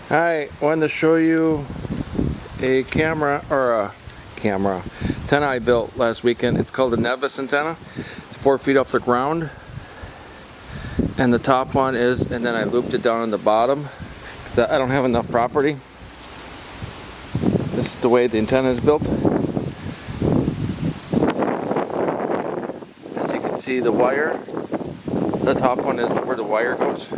Hi, wanted to show you a camera antenna I built last weekend. It's called a NVIS antenna. It's 4 feet off the ground, and the top one is, and then I looped it down on the bottom because I don't have enough property. This is the way the antenna is built. As you can see, the wire, the top one is where the wire goes.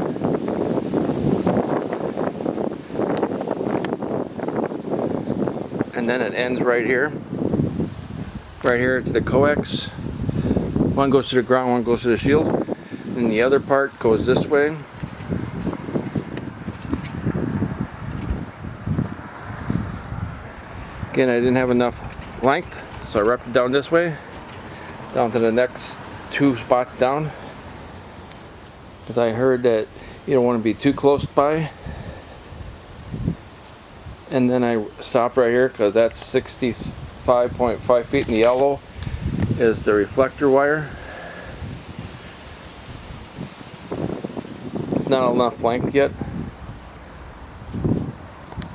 And then it ends right here. Right here to the coax. One goes to the ground, one goes to the shield. And the other part goes this way. Again, I didn't have enough length, so I wrapped it down this way, down to the next 2 spots down. Because I heard that you don't want to be too close by. And then I stopped right here because that's 65.5 feet, and the yellow is the reflector wire. It's not enough length yet.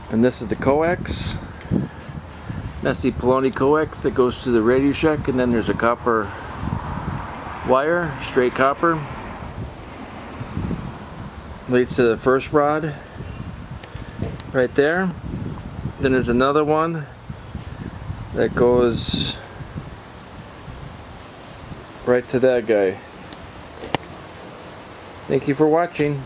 And this is the coax. That's the poloni coax that goes to the Radio Shack, and then there's a copper wire, straight copper. Leads to the first rod right there. Then there's another one that goes right to that guy. Thank you for watching.